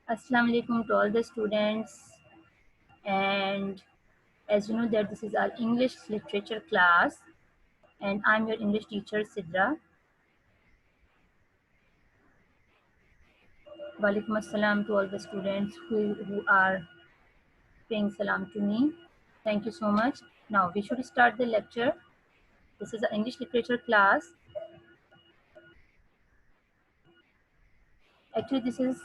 Assalamu alaikum to all the students, and as you know that this is our English literature class, and I'm your English teacher Sidra. Walaikum assalam to all the students who are paying salam to me. Thank you so much. Now we should start the lecture. This is our English literature class. Actually, this is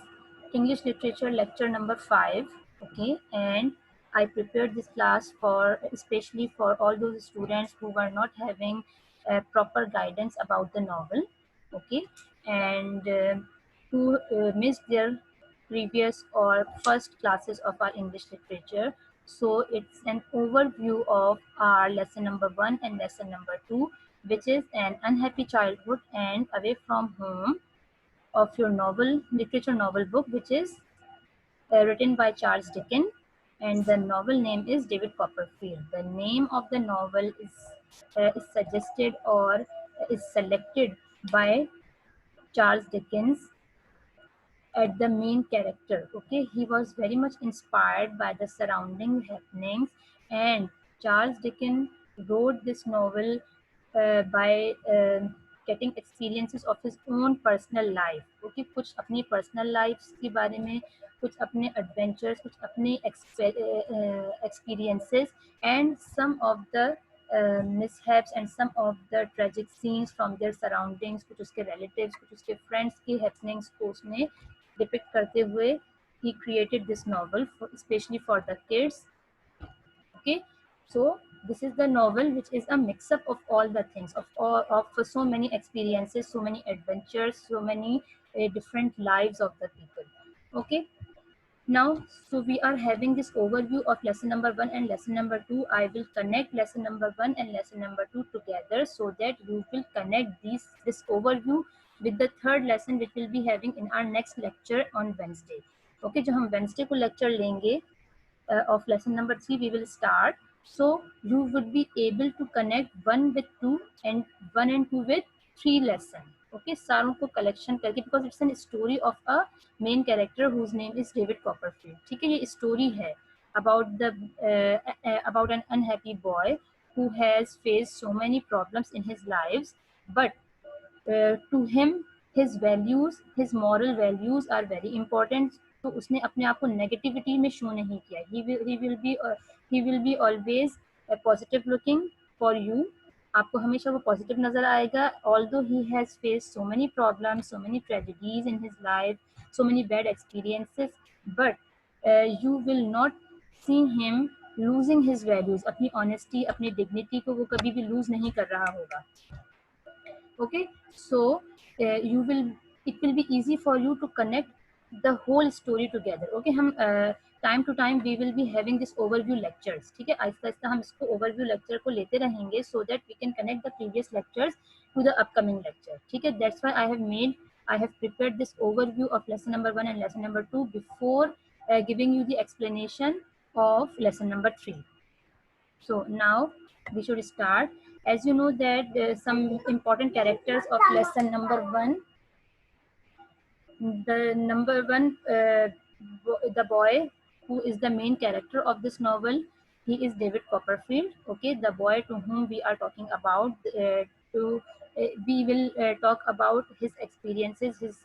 English literature lecture number 5. Okay, and I prepared this class for especially for all those students who were not having proper guidance about the novel. Okay, and who missed their previous or first classes of our English literature. So it's an overview of our lesson number 1 and lesson number 2, which is an unhappy childhood and away from home of your literature novel book, which is written by Charles Dickens, and the novel name is David Copperfield. The name of the novel is suggested or is selected by Charles Dickens at the main character. Okay, he was very much inspired by the surrounding happenings, and Charles Dickens wrote this novel by getting experiences of his own personal life. Okay, कुछ अपनी personal lives के बारे में, कुछ अपने adventures, कुछ अपने experiences, and some of the mishaps and some of the tragic scenes from their surroundings, कुछ उसके relatives, कुछ उसके friends की happenings को उसने depict करते हुए he created this novel especially for the kids. Okay, so this is the novel which is a mix up of all the things of so many experiences, so many adventures, so many different lives of the people. Okay, now so we are having this overview of lesson number 1 and lesson number 2. I will connect lesson number 1 and lesson number 2 together so that you will connect this overview with the third lesson which we'll be having in our next lecture on Wednesday. Okay, जो हम Wednesday को lecture लेंगे of lesson number 3 we will start, so you would be able to connect 1 with 2 and 1 and 2 with 3 lesson. Okay, सारों को collection करके, because it's a story of a main character whose name is David Copperfield. ठीक है, ये story है about an unhappy boy who has faced so many problems in his lives, but to him his values, his moral values are very important. तो उसने अपने आप को negativity में शो नहीं किया. He will be always positive looking for you. आपको हमेशा वो पॉजिटिव नजर आएगा. Although he has faced so many problems, so many tragedies in his life, so many bad experiences, but you will not see him losing his values. अपनी honesty, अपनी dignity को वो कभी भी lose नहीं कर रहा होगा. Okay, so it will be easy for you to connect the whole story together. Okay, हम time to time we will be having this overview lectures. ठीक है, आहिस्ता आहिस्ता हम इसको overview lecture को लेते रहेंगे so that we can connect the previous lectures to the upcoming lecture. ठीक है, that's why I have prepared this overview of lesson number 1 and lesson number 2 before giving you the explanation of lesson number 3. So now we should start. As you know that some important characters of lesson number 1. The number 1, the boy who is the main character of this novel, he is David Copperfield. Okay, the boy to whom we are talking about. We will talk about his experiences, his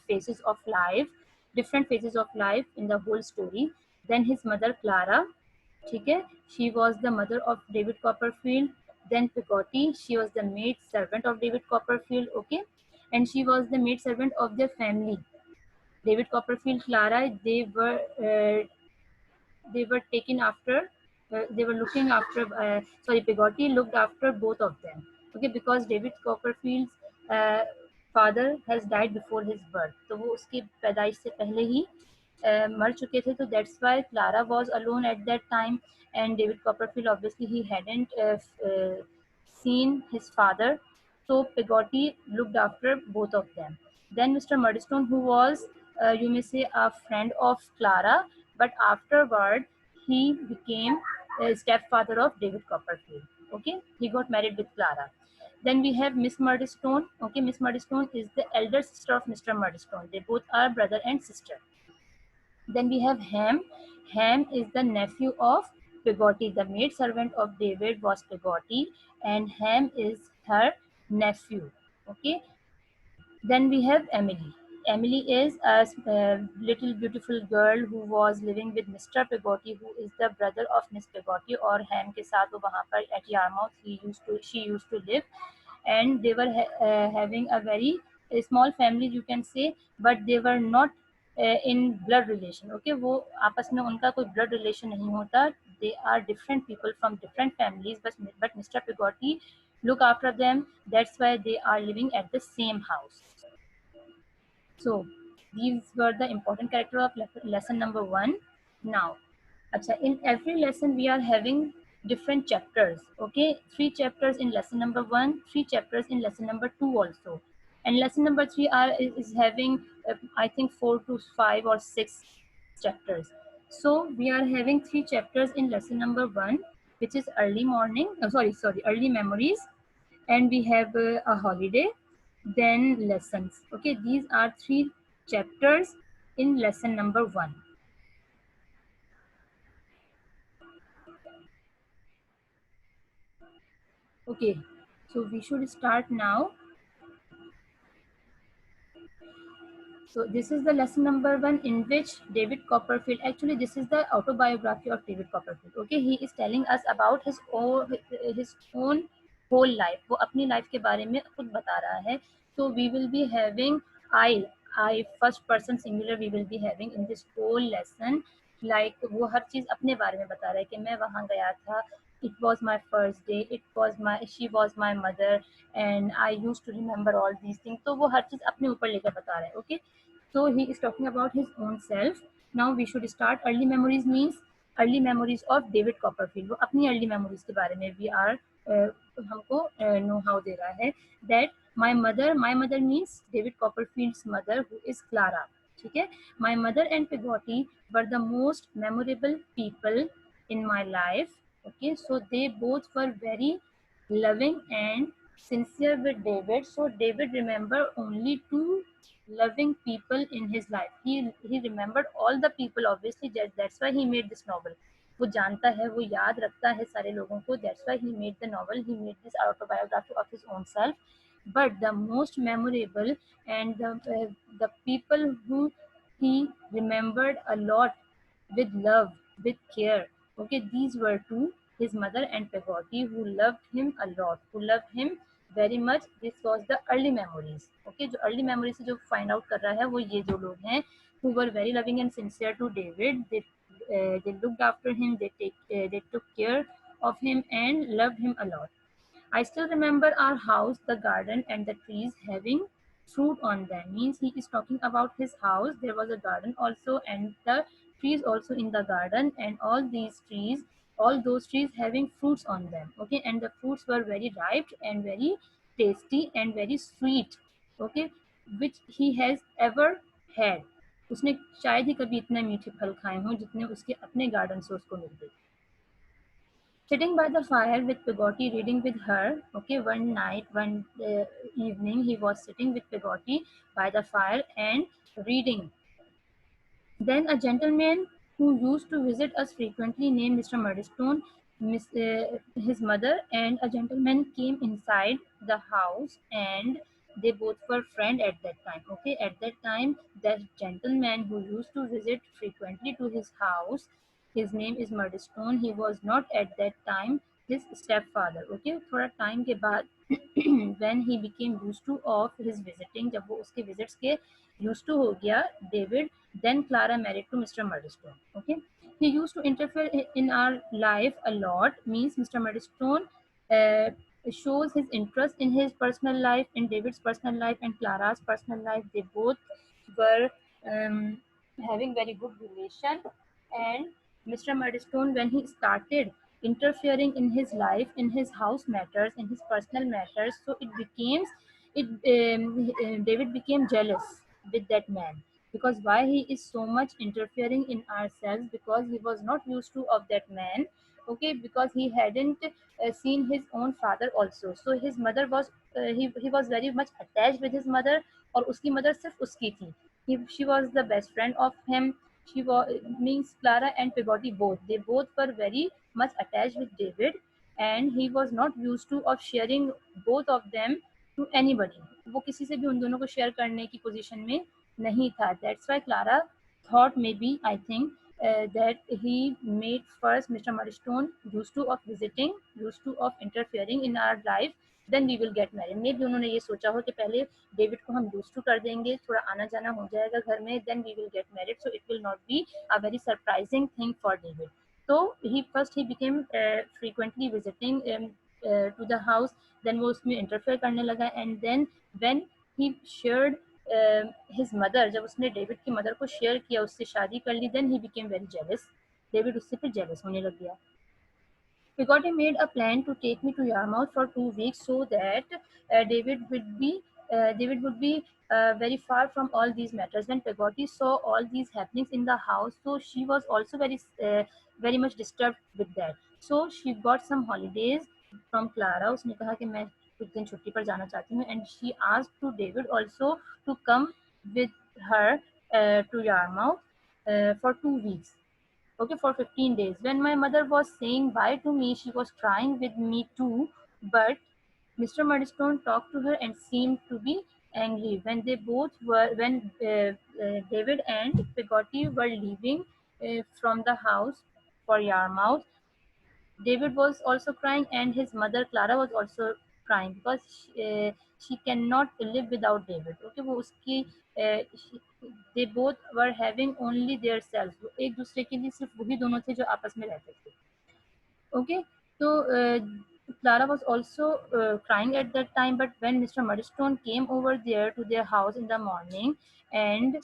phases of life, different phases of life in the whole story. Then his mother Clara. Okay, she was the mother of David Copperfield. Then Peggotty, she was the maid servant of David Copperfield. Okay, and she was the maid servant of their family. David Copperfield, Clara, they were taken after. They were looking after. Peggotty looked after both of them. Okay, because David Copperfield's father has died before his birth. तो वो उसकी पैदाइश से पहले ही मर चुके थे. तो that's why Clara was alone at that time, and David Copperfield obviously he hadn't seen his father. So Peggotty looked after both of them. Then Mr. Murdstone, who was you may say a friend of Clara, but afterward he became a stepfather of David Copperfield. Okay, he got married with Clara. Then we have Miss Murdstone. Okay, Miss Murdstone is the elder sister of Mr. Murdstone. They both are brother and sister. Then we have Ham. Ham is the nephew of Pegoti. The maid servant of David was Pegoti, and Ham is her nephew. Okay. Then we have Emily. Emily is a little beautiful girl who was living with Mr. Pegoti, who is the brother of Miss Pegoti, और Ham के साथ वो वहाँ पर at Yarmouth she used to live, and they were having a very small family you can say, but they were not in blood relation. Okay, वो आपस में उनका कोई blood relation नहीं होता. They are different people from different families, but Mr. Pegoti look after them. That's why they are living at the same house. So these were the important character of lesson number 1. Now, in every lesson we are having different chapters. Okay, 3 chapters in lesson number 1, 3 chapters in lesson number 2 also. And lesson number 3 is having I think 4 to 5 or 6 chapters. So we are having 3 chapters in lesson number 1, which is early morning. Early memories, and we have a holiday, then lessons. Okay, these are 3 chapters in lesson number 1. Okay, so we should start now. So this is the lesson number 1 in which David Copperfield, actually this is the autobiography of David Copperfield. Okay, he is telling us about his own whole life. वो अपनी life के बारे में खुद बता रहा है. So we will be having I first person singular we will be having in this whole lesson. Like वो हर चीज अपने बारे में बता रहा है कि मैं वहाँ गया था. It was my first day. She was my mother, and I used to remember all these things. तो वो हर चीज अपने ऊपर लेकर बता रहा है. Okay. So he is talking about his own self. Now we should start. Early memories means early memories of David Copperfield. वो अपनी early memories के बारे में we are हमको know how दे रहा है that my mother means David Copperfield's mother, who is Clara. ठीक है. My mother and Pegoti were the most memorable people in my life. Okay, so they both were very loving and sincere with David. So David remembered only 2 loving people in his life. He remembered all the people, obviously. That's why he made this novel. वो जानता है, वो याद रखता है सारे लोगों को. That's why he made the novel. He made this autobiography of his own self. But the most memorable and the people who he remembered a lot with love, with care. Okay, these were 2, his mother and Pegoti, who loved him a lot, who loved him very much. This was the early memories. Okay, जो early memories से जो find out कर रहा है वो ये जो लोग हैं, who were very loving and sincere to David. They looked after him, they took care of him and loved him a lot. I still remember our house, the garden, and the trees having fruit on them. Means he is talking about his house. There was a garden also, and the trees also in the garden, and all those trees having fruits on them. Okay, and the fruits were very ripe and very tasty and very sweet. Okay, which he has ever had. उसने शायद ही कभी इतने मीठे फल खाए हों जितने उसके अपने गार्डन से उसको मिलते. Sitting by the fire with Pegoti, reading with her. Okay, one evening, he was sitting with Pegoti by the fire and reading. Then a gentleman who used to visit us frequently, named Mr. Murdstone, his mother, and a gentleman came inside the house, and they both were friends at that time. Okay, at that time, that gentleman who used to visit frequently to his house, his name is Murdstone. He was not at that time his stepfather. Okay, थोड़ा time के बाद when he became used to of his visiting, जब वो उसके visits के used to हो गया, David, then Clara married to Mr. Murdstone. Okay, he used to interfere in our life a lot. Means Mr. Murdstone shows his interest in his personal life, in David's personal life, and Clara's personal life. They both were having very good relation, and Mr. Murdstone, when he started interfering in his life, in his house matters, in his personal matters, so David became jealous with that man, because why he is so much interfering in ourselves, because he was not used to of that man. Okay, because he hadn't seen his own father also. So his mother was he was very much attached with his mother, और उसकी mother सिर्फ उसकी थी. She was the best friend of him. She was means Clara and Peggotty both. They both were very much attached with David, and he was not used to of sharing both of them to anybody. वो किसी से भी उन दोनों को share करने की position में नहीं था. That's why Clara thought maybe I think that he made first Mr. Murdstone used to of visiting, used to of interfering in our life, then we will get married. Maybe उन्होंने ये सोचा हो कि पहले David को हम use to कर देंगे, थोड़ा आना जाना हो जाएगा घर में, then we will get married, so it will not be a very surprising thing for David. तो he became frequently visiting to the house, then वो उसमें इंटरफेयर करने लगा, and then when he shared his mother, जब उसने David की mother को share किया, उससे शादी कर ली, then he became very jealous. David उससे फिर जेलस होने लग गया. Peggotty made a plan to take me to Yarmouth for 2 weeks so that David would be very far from all these matters. When Peggotty saw all these happenings in the house, so she was also very much disturbed with that. So she got some holidays from Clara. उसने कहा कि मैं कुछ दिन छुट्टी पर जाना चाहती हूँ, and she asked to David also to come with her to Yarmouth for 2 weeks. Okay, for 15 days. When my mother was saying bye to me, she was crying with me too, but Mr. Murdstone talked to her and seemed to be angry. When David and Peggotty were leaving from the house for Yarmouth, David was also crying, and his mother Clara was also crying because she cannot live without David. Okay, वो उसकी they both were having only their selves. एक दूसरे के लिए सिर्फ वही दोनों थे जो आपस में रहते थे. Okay, so Clara was also crying at that time, but when Mr. Murdstone came over there to their house in the morning, and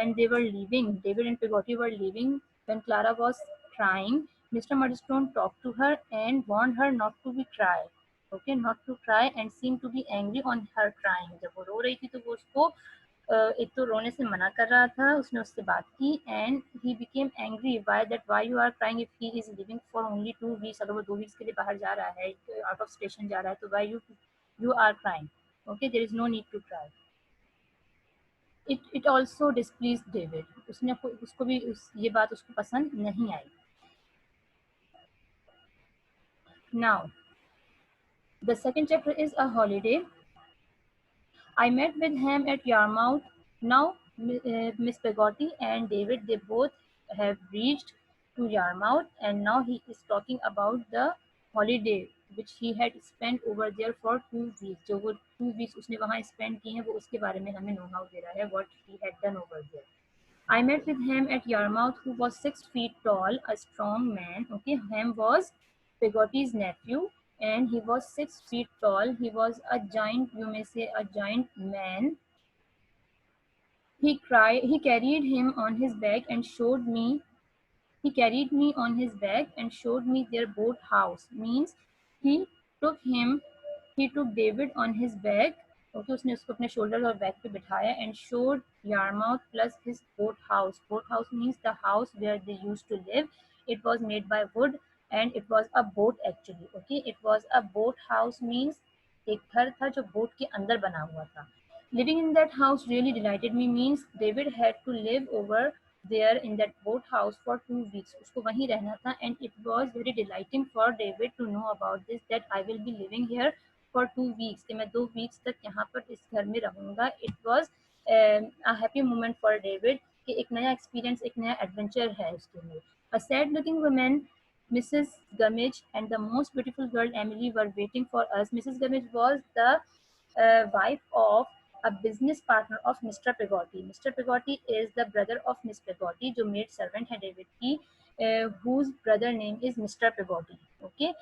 when they were leaving, David and Peggotty were leaving, when Clara was crying, Mr. Murdstone talked to her and warned her not to be cry. Okay, not to cry, and seemed to be angry on her crying. जब वो रो रही थी तो वो उसको एक तो रोने से मना कर रहा था, उसने उससे बात की, and he became angry why you are crying if he is living for only 2 weeks. अगर वो 2 वीक्स के लिए बाहर जा रहा है, आउट ऑफ स्टेशन जा रहा है, तो why you are crying. Okay, there is no need to cry. It also displease David. उसको भी ये बात उसको पसंद नहीं आई. Now the second chapter is a holiday. I met with him at Yarmouth. Now, Miss Peggotty and David, they both have reached to Yarmouth, and now he is talking about the holiday which he had spent over there for 2 weeks. जो वो 2 weeks उसने वहाँ spend किए हैं, वो उसके बारे में हमें know how दे रहा है, what he had done over there. I met with him at Yarmouth, who was 6 feet tall, a strong man. Okay, Ham was Peggotty's nephew, and he was 6 feet tall. He was a giant, you may say, a giant man. He carried him on his back and showed me. He carried me on his back and showed me their boat house. Means he took him. He took David on his back. Okay, उसने उसको अपने shoulder और back पे बिठाया, and showed Yarmouth plus his boat house. Boat house means the house where they used to live. It was made by wood, and it was a boat actually. Okay, it was a boat house means एक घर था जो boat के अंदर बना हुआ था. Living in that house really delighted me means David had to live over there in that boat house for 2 weeks. उसको वहीं रहना था, and it was very delighting for David to know about this, that I will be living here for 2 weeks. कि मैं 2 weeks तक यहाँ पर इस घर में रहूँगा. It was a happy moment for David कि एक नया experience, एक नया adventure है उसके लिए. A sad looking woman, Mrs. Gummidge, and the most beautiful girl Emily were waiting for us. Mrs. Gummidge was the wife of a business partner of Mr. Peggotty. Mr. Peggotty is the brother of Miss Peggotty, जो maid servant है David की, whose brother name is Mr. Peggotty. Okay.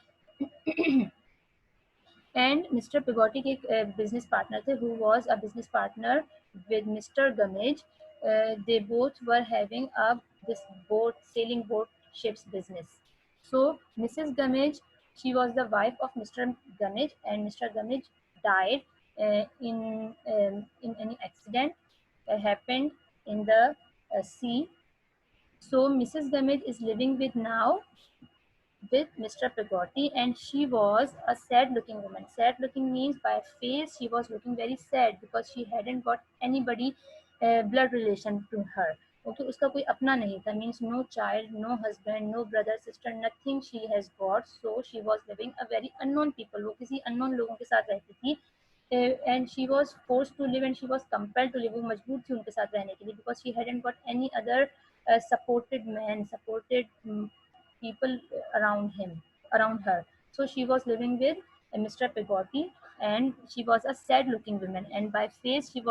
And Mr. Peggotty के business partner थे, who was a business partner with Mr. Gummidge. They both were having this sailing boat ships business. So Mrs. Gummidge, she was the wife of Mr. Gummidge, and Mr. Gummidge died in any accident happened in the sea. So Mrs. Gummidge is living with Mr. Peggotty, and she was a sad-looking woman. Sad-looking means by face she was looking very sad because she hadn't got anybody blood relation to her. Okay, उसका कोई अपना नहीं था, means no child, no husband, no brother sister, nothing she has got, so she was living a very unknown people, वो किसी unknown लोगों के साथ रहती थी, and she was force to live and she was compelled to live, वो मजबूर थी उनके साथ रहने के लिए, because she hadn't got any other supported man, supported people around him, around her. So she was living with Mr. Peggotty, and she was a sad-looking woman. And by face, she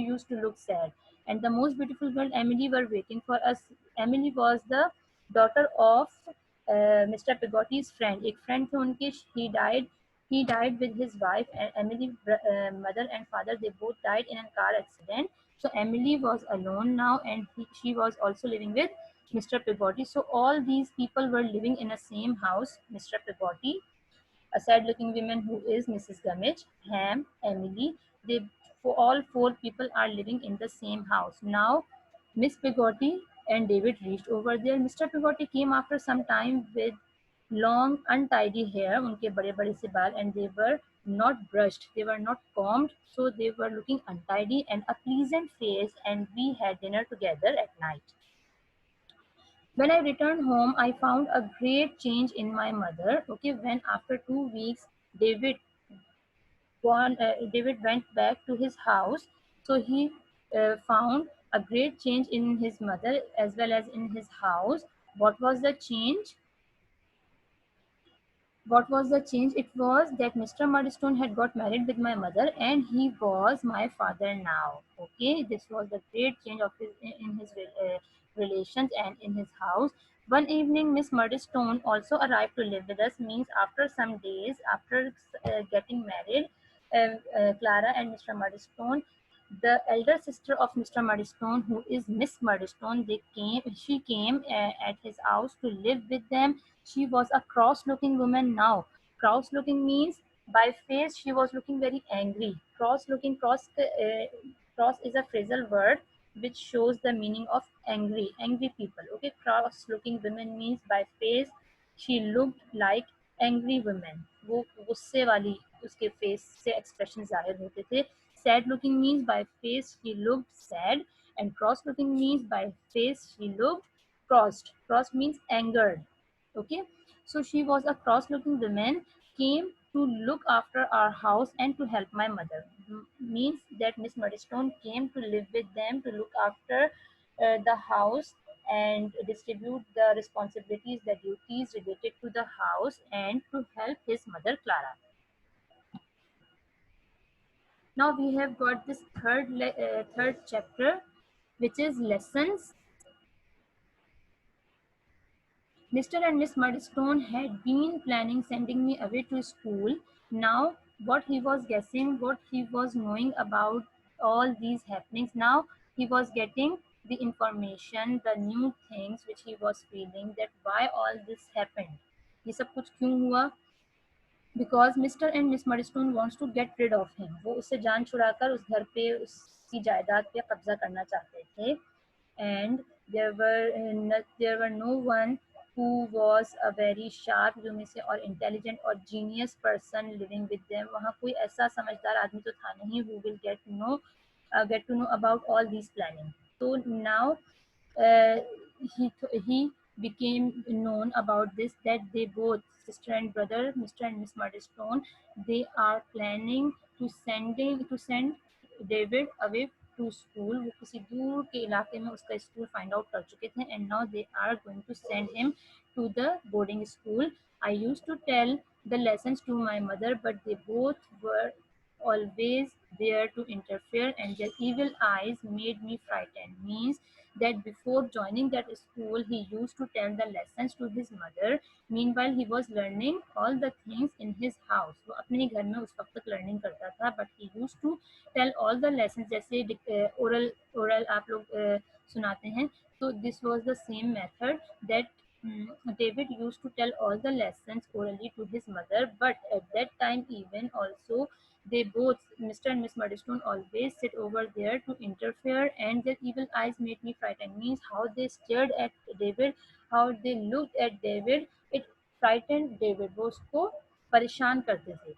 used to look sad. And the most beautiful girl, Emily, were waiting for us. Emily was the daughter of Mr. Peggotty's friend. एक friend थे उनके, he died. He died with his wife, and Emily, mother and father, they both died in a car accident. So Emily was alone now, and she was also living with Mr. Peggotty. So all these people were living in a same house. Mr. Peggotty, a sad-looking woman who is Mrs. Gummidge, Ham, Emily. They all four people are living in the same house. Now, Miss Peggotty and David reached over there. Mr. Peggotty came after some time with long, untidy hair, उनके बड़े बड़े से बाल, and they were not brushed, they were not combed, so they were looking untidy and a pleasant face. And we had dinner together at night. When I returned home, I found a great change in my mother. Okay, when after 2 weeks, David David went back to his house, so he found a great change in his mother as well as in his house. What was the change? What was the change? It was that Mr. Murdstone had got married with my mother, and he was my father now. Okay, this was the great change of his in his relations and in his house. One evening, Miss Murdstone also arrived to live with us. Means after some days after getting married, Clara and Mr. Murdstone, the elder sister of Mr. Murdstone, who is Miss Murdstone, she came at his house to live with them. She was a cross-looking woman now. Cross-looking means by face she was looking very angry. Cross-looking, cross is a phrasal word which shows the meaning of angry, angry people. Okay, cross-looking women means by face she looked like angry women. वो गुस्से वाली उसके face से expression जाहिर होते थे. Sad looking means by face she looked sad, and cross looking means by face she looked crossed. Crossed means angered. Okay, so she was a cross looking woman, came to look after our house and to help my mother. Means that Miss Murdstone came to live with them to look after the house and distribute the responsibilities, the duties related to the house, and to help his mother Clara. Now we have got this third chapter, which is lessons. Mr. and Miss Murdstone had been planning sending me away to school. Now, what he was guessing, what he was knowing about all these happenings, now he was getting the information, the new things which he was feeling, that why all this happened. ये सब कुछ क्यों हुआ? Because Mr. and Miss Murdstone wants to get rid of him. वो उससे जान छुड़ाकर उस घर पे, उसकी जायदाद पे कब्जा करना चाहते थे. And there were no one who was a very sharp, जो में से, और intelligent और genius person living with them. वहाँ कोई ऐसा समझदार आदमी तो था नहीं who will get to know about all these planning. So now uh, he became known about this, that they both, sister and brother, Mr. and Miss Murdstone, they are planning to send David away to school. वो किसी दूर के इलाके में उसका school find out कर चुके थे, and now they are going to send him to the boarding school. I used to tell the lessons to my mother, but they both were always there to interfere, and their evil eyes made me frightened. Means that before joining that school, he used to tell the lessons to his mother. Meanwhile, he was learning all the things in his house. वो अपने ही घर में उस वक्त तक learning करता था, but he used to tell all the lessons. जैसे oral आप लोग सुनाते हैं, so this was the same method that David used to tell all the lessons orally to his mother. But at that time, even also, they both, Mr. and Miss Murdstone, always sit over there to interfere, and their evil eyes made me frightened. Means how they stared at David, how they looked at David, it frightened David. वो उसको परेशान करते थे.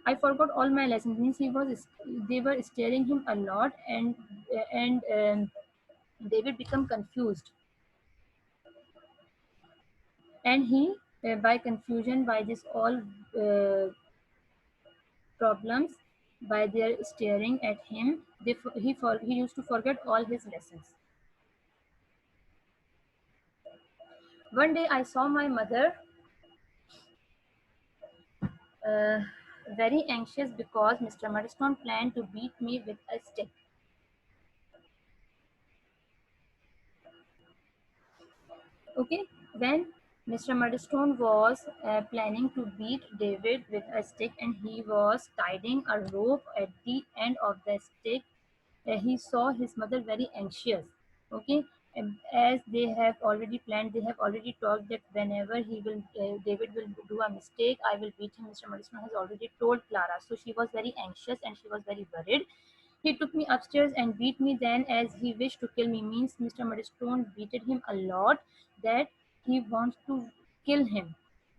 I forgot all my lessons. Means they were staring him a lot, and David become confused, and he, by confusion, by this all problems, by their staring at him, he used to forget all his lessons. One day I saw my mother uh, very anxious because Mr. Murdstone planned to beat me with a stick. Okay, when Mr. Murdstone was planning to beat David with a stick and he was tying a rope at the end of the stick, he saw his mother very anxious. Okay, and as they have already planned, they have already talked that whenever David will do a mistake, I will beat him. Mr. Madison has already told Clara, so she was very anxious and she was very worried. He took me upstairs and beat me then as he wished to kill me. Means Mr. Murdstone beated him a lot that he wants to kill him.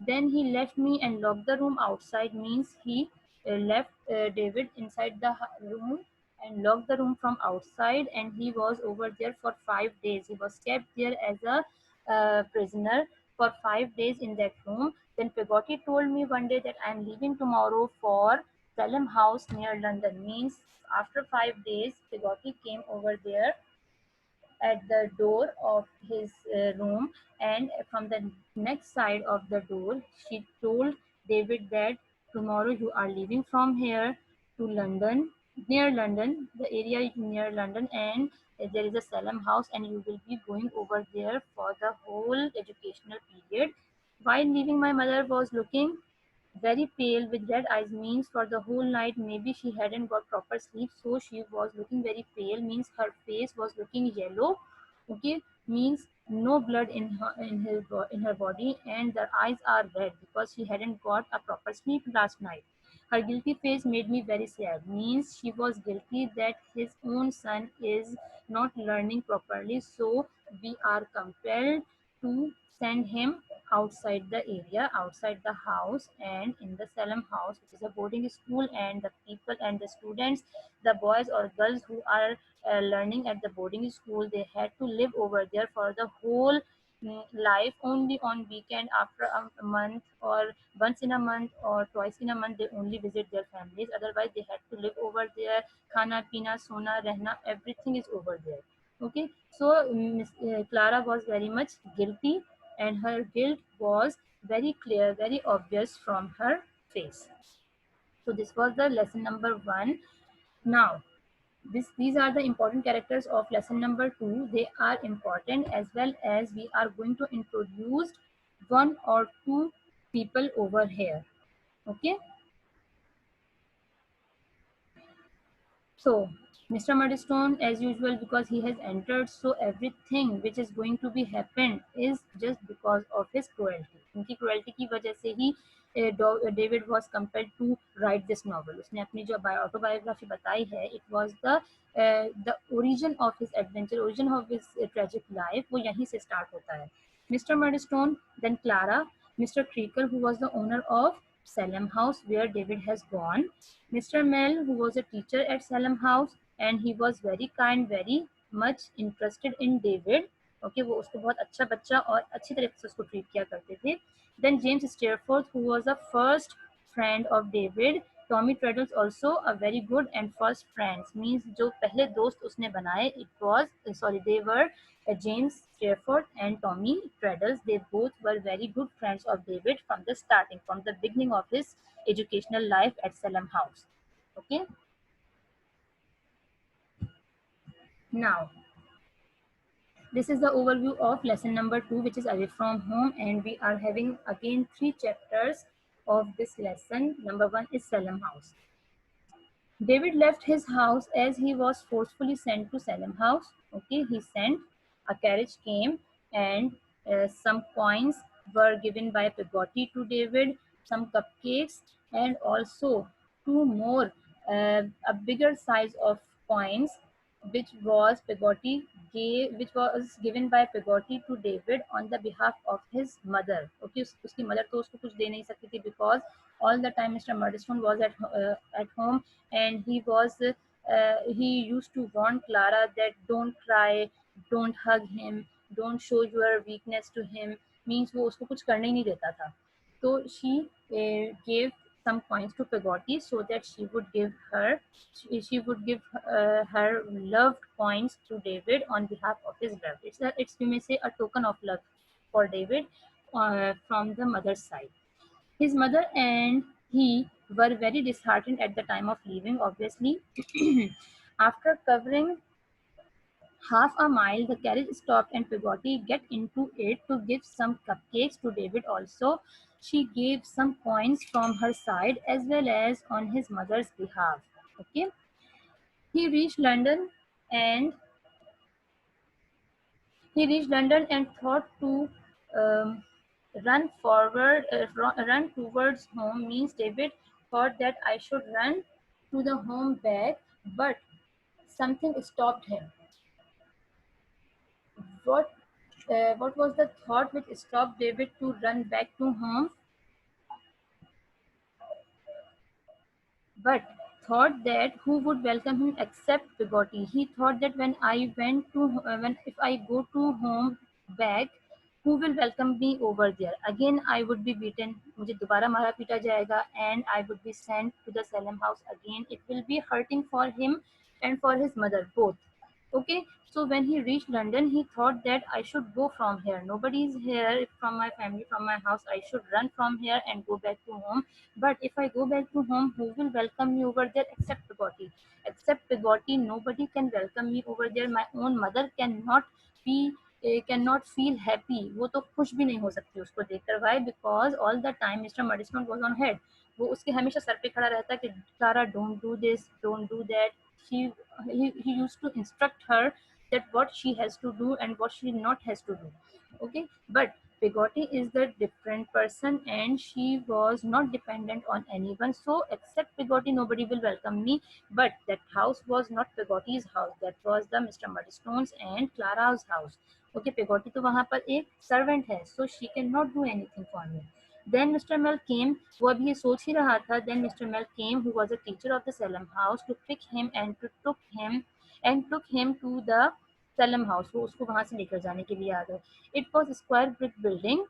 Then he left me and locked the room outside. Means he left David inside the room and locked the room from outside, and he was over there for 5 days. He was kept there as a prisoner for 5 days in that room. Then Peggotty told me one day that I am leaving tomorrow for Salem House near London. Means after 5 days, Peggotty came over there at the door of his room, and from the next side of the door she told David that tomorrow you are leaving from here to London, near London, the area is near London, and there is a Salem House and you will be going over there for the whole educational period. While leaving, my mother was looking very pale with red eyes. Means for the whole night maybe she hadn't got proper sleep, so she was looking very pale. Means her face was looking yellow. Okay, means no blood in her body, and the eyes are red because she hadn't got a proper sleep last night. Her guilty face made me very sad. Means she was guilty that his own son is not learning properly, so we are compelled to send him outside the area, outside the house, and in the Salem House, which is a boarding school, and the people and the students, the boys or girls who are learning at the boarding school, they had to live over there for the whole life. Only on weekend, after a month, or once in a month or twice in a month, they only visit their families. Otherwise they had to live over there. Khana pina, sona rehna, everything is over there. Okay, so Clara was very much guilty, and her guilt was very clear, very obvious from her face. So this was the lesson number 1. Now, these are the important characters of lesson number 2. They are important as well as we are going to introduce one or two people over here. Okay, so Mr. Murdstone, as usual, because he has entered, so everything which is going to be happened is just because of his cruelty. उनकी cruelty की वजह से ही David was compelled to write this novel. उसने अपनी जो autobiography बताई है, it was the origin of his adventure, origin of his tragic life, वो यहीं से start होता है. Mr. Murdstone, then Clara, Mr. Creakle, who was the owner of Salem House where David has gone, Mr. Mel, who was a teacher at Salem House, and he was very kind, very much interested in David. Okay, वो उसको बहुत अच्छा बच्चा और अच्छी तरह से उसको ट्रीट किया करते थे. Then James Steerforth, who was a first friend of David. Tommy Treadles also a very good and first friends. Means जो पहले दोस्त उसने बनाए, it was they were James Steerforth and Tommy Treadles. They both were very good friends of David from the starting, from the beginning of his educational life at Salem House. Okay, now this is the overview of lesson number 2, which is away from home, and we are having again 3 chapters of this lesson. Number 1 is Salem House. David left his house as he was forcefully sent to Salem House. Okay, he sent, a carriage came, and some coins were given by Peggotty to David, some cupcakes, and also two more, a bigger size of coins, which was given by Peggotty to David on the behalf of his mother. Okay, उसकी mother तो उसको कुछ दे नहीं सकती थी because all the time Mr. Murdstone was at home, and he used to warn Clara that don't cry, don't hug him, don't show your weakness to him, means वो उसको कुछ करने ही नहीं देता था. So she gave some coins to Pegoti so that she would give her loved coins to David on behalf of his love. It's you may say a token of love for David from the mother's side. His mother and he were very disheartened at the time of leaving, obviously. After covering half a mile, the carriage stopped and Pegoti get into it to give some cupcakes to David also. She gave some coins from her side as well as on his mother's behalf. Okay. He reached London and thought to um, run towards home, means David thought that I should run to the home back, but something stopped him. What what was the thought which stopped David to run back to home? But thought that who would welcome him except Pegoti. He thought that when if I go to home back, who will welcome me over there? Again, I would be beaten. मुझे दोबारा मारा पीटा जाएगा, and I would be sent to the Salem house again. It will be hurting for him and for his mother both. Okay, so when he reached London, he thought that I should go from here. Nobody is here from my family, from my house. I should run from here and go back to home. But if I go back to home, who will welcome me over there except Pegoti? Except Pegoti, nobody can welcome me over there. My own mother be cannot feel happy. वो तो खुश भी नहीं हो सकती उसको देखकर. Why? Because all the time Mr. Murdstone was on head. वो उसके हमेशा सर पे खड़ा रहता कि Clara, don't do this, don't do that. She he used to instruct her that what she has to do and what she not has to do. Okay, but Pegoti is the different person and she was not dependent on anyone. So except Pegoti, nobody will welcome me. But that house was not Pegoti's house. That was the Mr. Murdstone's and Clara's house. Okay, Pegoti तो वहाँ पर एक servant है, so she cannot do anything for me. Then Mr. Mel came, वो अभी ये सोच ही रहा था. Then Mr. Mel came, who was a teacher of the Salem house, to pick him and took him to the Salem house. वो उसको वहाँ से लेकर जाने के लिए आ गए. It was a square brick building.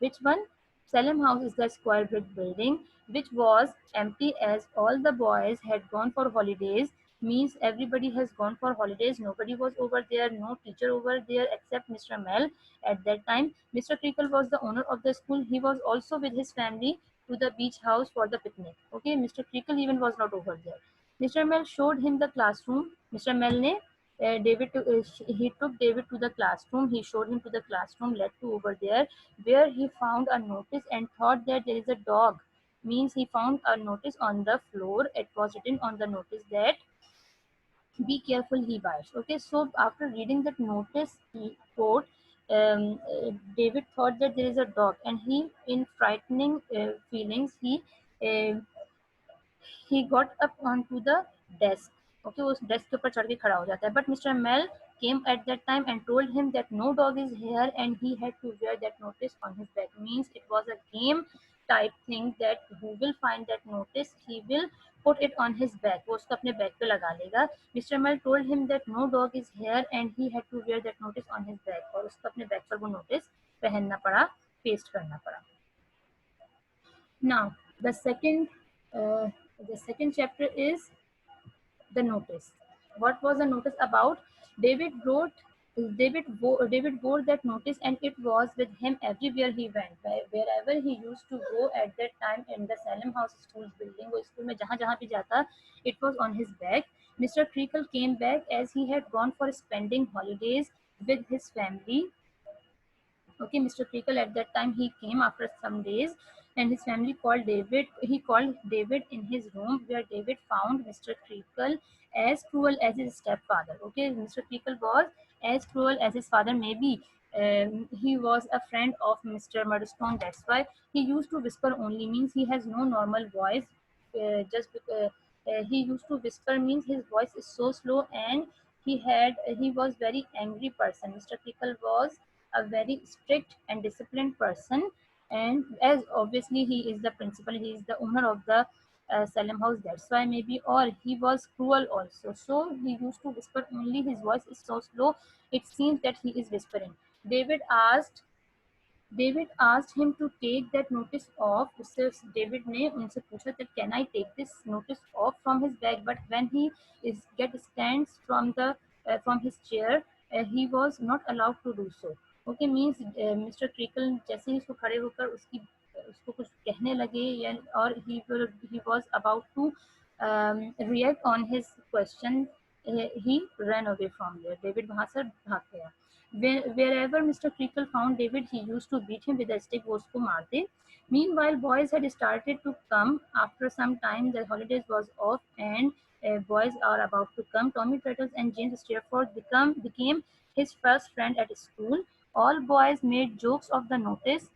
Which one? Salem house is the square brick building which was empty as all the boys had gone for holidays. Means everybody has gone for holidays. Nobody was over there. No teacher over there except Mr. Mel. At that time, Mr. Creakle was the owner of the school. He was also with his family to the beach house for the picnic. Okay, Mr. Creakle even was not over there. Mr. Mel showed him the classroom. Mr. Mel ne he took David to the classroom. He showed him to the classroom, led to over there, where he found a notice and thought that there is a dog. Means he found a notice on the floor. It was written on the notice that be careful, he buys. Okay, so after reading that notice, he quote, David thought that there is a dog, and he, in frightening feelings, uh, he got up onto the desk. Okay, उस desk के ऊपर चढ़ के खड़ा हो जाता है. But Mr. Mel came at that time and told him that no dog is here and he had to wear that notice on his back. Means it was a game type thing that who will find that notice, he will put it on his back. वो उसको अपने back पे लगा लेगा. Mr. Mel told him that no dog is here and he had to wear that notice on his back. और उसको अपने back पर वो notice पहनना पड़ा, paste करना पड़ा. Now uh, the second chapter is the notice. What was the notice about? David wrote. David wore that notice, and it was with him everywhere he went. Wherever he used to go at that time in the Salem House School building, वो school में जहाँ जहाँ भी जाता, it was on his back. Mr. Creakle came back as he had gone for spending holidays with his family. Okay, Mr. Creakle at that time he came after some days and his family called David. He called David in his room where David found Mr. Creakle as cruel as his stepfather. Okay, Mr. Creakle was as cruel as his father. Maybe he was a friend of Mr. Murdstone. That's why he used to whisper only. Means he has no normal voice. Just because he used to whisper means his voice is so slow and he was very angry person. Mr. Creakle was a very strict and disciplined person, and as obviously he is the principal, he is the owner of the Salem House, that's why maybe, or he was cruel also. So he used to whisper only, his voice is so slow, it seems that he is whispering. David asked David asked him to take that notice off. उससे David ने उनसे पूछा that can I take this notice off from his bag? But when he stands from his chair, he was not allowed to do so. Okay, means Mr. Creakle जैसे ही उसको खड़े होकर उसको कुछ कहने लगे या और he was about to react on his question, he ran away from there. David वहाँ से भाग गया. Wherever Mr. Creakle found David, he used to beat him with a stick, वो उसको मारते. Meanwhile, boys had started to come. After some time, the holidays was off and boys are about to come. Tommy Treadles and James Steerforth became his first friend at school. All boys made jokes of the notice,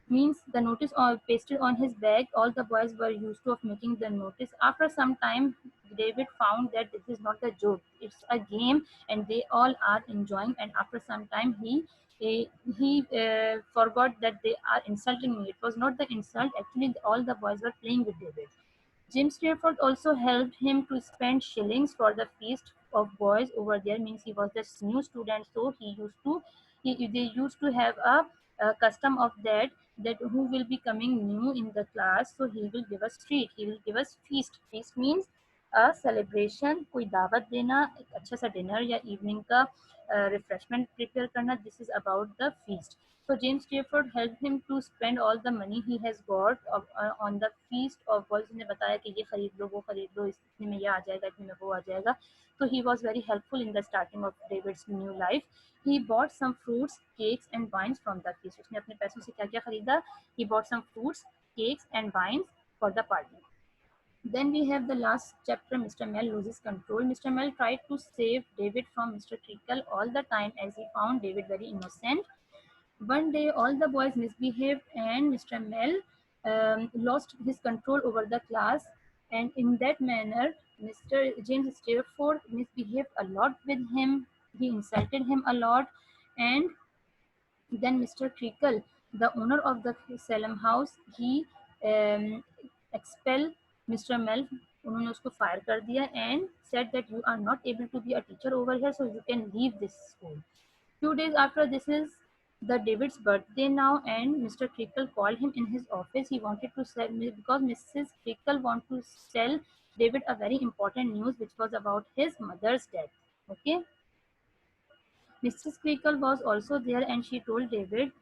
means the notice pasted on his bag. All the boys were used to of making the notice. After some time, David found that this is not a joke, it's a game and they all are enjoying. And after some time, he forgot that they are insulting me. It was not the insult, actually all the boys were playing with David. Jim Steerforth also helped him to spend shillings for the feast of boys over there. Means he was the new student, so they used to have a custom of that who will be coming new in the class, so he will give us treat, he will give us feast. Feast means a celebration, कोई दावत देना, एक अच्छा सा dinner या evening का refreshment prepare करना. This is about the feast. So James Steerforth helped him to spend all the money he has got on the feast of boys. ने बताया कि ये खरीद लो, वो खरीद लो, इतने में ये आ जाएगा, इतने में वो आ जाएगा. So he was very helpful in the starting of David's new life. He bought some fruits, cakes and wines from the feast. उसने अपने पैसों से क्या क्या खरीदा? He bought some fruits, cakes and wines for the party. Then we have the last chapter, Mr. Mel loses control. Mr. Mel tried to save David from Mr. Creakle all the time as he found David very innocent. One day, all the boys misbehaved, and Mr. Mel lost his control over the class. And in that manner, Mr. James Steerforth misbehaved a lot with him. He insulted him a lot. And then Mr. Creakle, the owner of the Salem house, he um, expelled Mr. Mel. उन्होंने उसको fire कर दिया and said that you are not able to be a teacher over here, so you can leave this school. Few days after this is the David's birthday now, and Mr. Creakle called him in his office. He wanted to sell, because Mrs. Creakle wanted to tell David a very important news, which was about his mother's death. Okay. Mrs. Creakle was also there, and she told David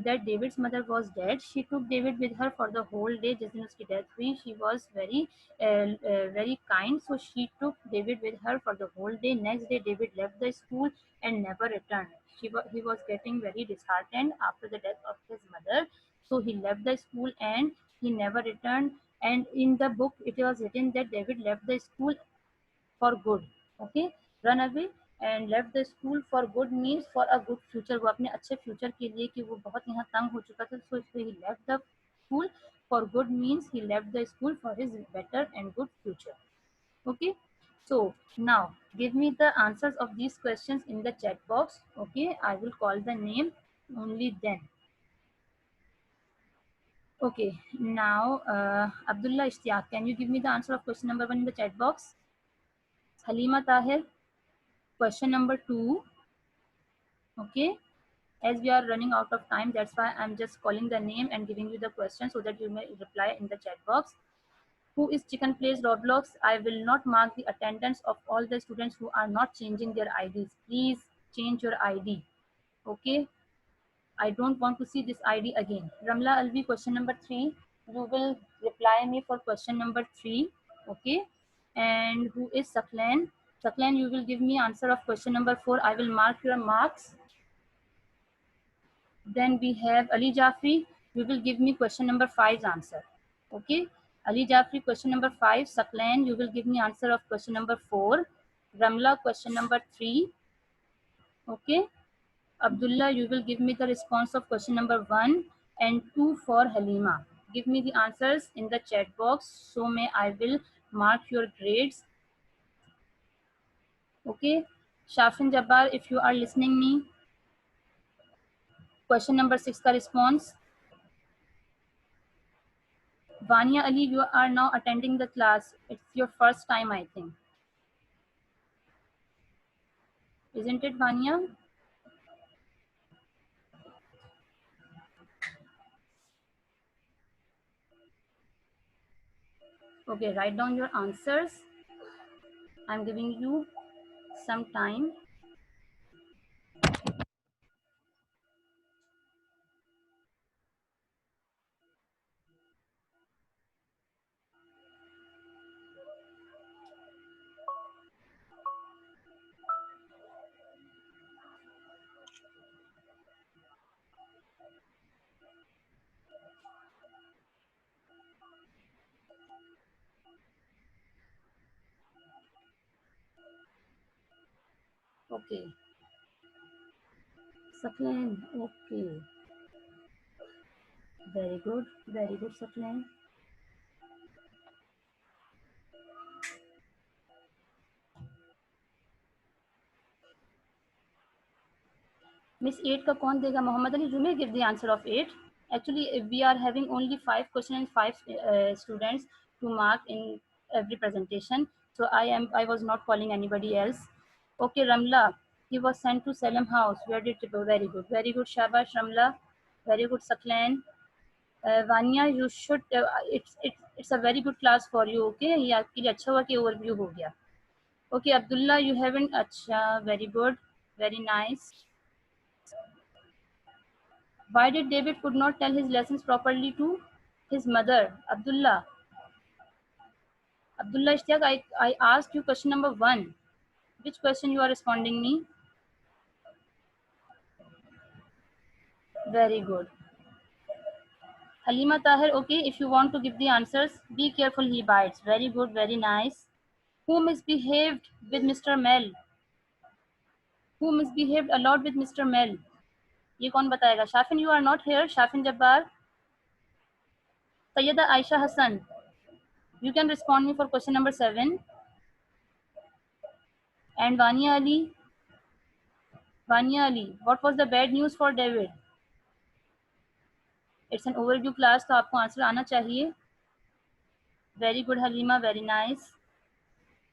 that David's mother was dead. She took David with her for the whole day. जिस दिन उसकी death हुई, she was very kind, so she took David with her for the whole day. Next day, David left the school and never returned. He was getting very disheartened after the death of his mother, so he left the school and he never returned. And in the book, it was written that David left the school for good. Okay, run away and left the school for good means for a good future. वो अपने अच्छे future के लिए, कि वो बहुत यहाँ तंग हो चुका था, so he left the school for good means he left the school for his better and good future. Okay, so now give me the answers of these questions in the chat box. Okay, I will call the name only then. Okay, now Abdullah Ishtiaq, can you give me the answer of question number 1 in the chat box? Halima Tahir, question number 2. Okay, as we are running out of time, that's why I'm just calling the name and giving you the question so that you may reply in the chat box. Who is Chicken Plays Roblox? I will not mark the attendance of all the students who are not changing their IDs. Please change your ID. Okay, I don't want to see this ID again. Ramla Alvi, question number 3. You will reply me for question number 3. Okay, and who is Saklan? Saklan, you will give me answer of question number 4. I will mark your marks. Then we have Ali Jafri. You will give me question number 5's answer. Okay, Ali Jafri, question number 5. Saklan, you will give me answer of question number 4. Ramla, question number 3. Okay, Abdullah, you will give me the response of question number 1 and 2 for Halima. Give me the answers in the chat box, so may I will mark your grades. Okay, Shafin Jabbar, if you are listening me, question number 6 का response. Vania Ali, you are now attending the class. It's your first time, I think. Isn't it, Vania? Okay, write down your answers. I'm giving you some time. Okay. Saklan, okay. Very good, Saklan. Miss 8 का कौन देगा? Mohammad Ali, you may give the answer of 8. Actually, we are having only 5 questions and 5 students to mark in every presentation. So I was not calling anybody else. Okay, Ramla, he was sent to Salem House. Where did he go? Very good, Shabash, Ramla. Very good, Saklan. Vanya, you should. It's a very good class for you. Okay, ये आपके लिए अच्छा हुआ कि overview हो गया. Okay, Abdullah, you haven't. अच्छा, very good, very nice. Why did David could not tell his lessons properly to his mother? Abdullah Ishtiaq, I asked you question number 1. Which question you are responding me? Very good. Halima Tahir, okay, if you want to give the answers, be careful, he bites. Very good, very nice. Who misbehaved with Mr. Mel? Who misbehaved a lot with Mr. Mel? ये कौन बताएगा? Shafin, you are not here. Shafin Jabbar. Sayyida Aisha Hassan, you can respond me for question number 7. And Vania Ali, what was the bad news for David? It's an overview class, तो आपको answer आना चाहिए. Very good, Halima, very nice.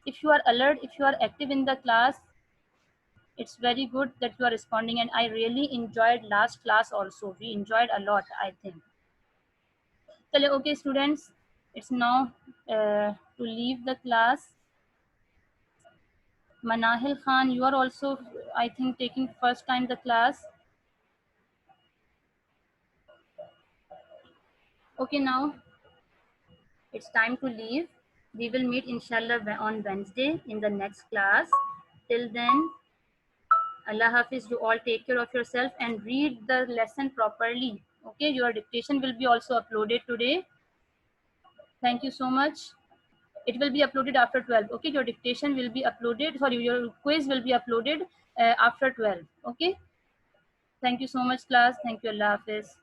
If you are alert, if you are active in the class, it's very good that you are responding, and I really enjoyed last class also. We enjoyed a lot, I think. चले, okay, students, it's now to leave the class. Manahil Khan, you are also, I think, taking first time the class. Okay, now it's time to leave. We will meet inshallah on Wednesday in the next class. Till then, Allah Hafiz, you all take care of yourself and read the lesson properly. Okay, your dictation will be also uploaded today. Thank you so much. It will be uploaded after 12. Okay, your dictation will be uploaded. Sorry, your quiz will be uploaded after 12. Okay. Thank you so much, class. Thank you, Allah Hafiz.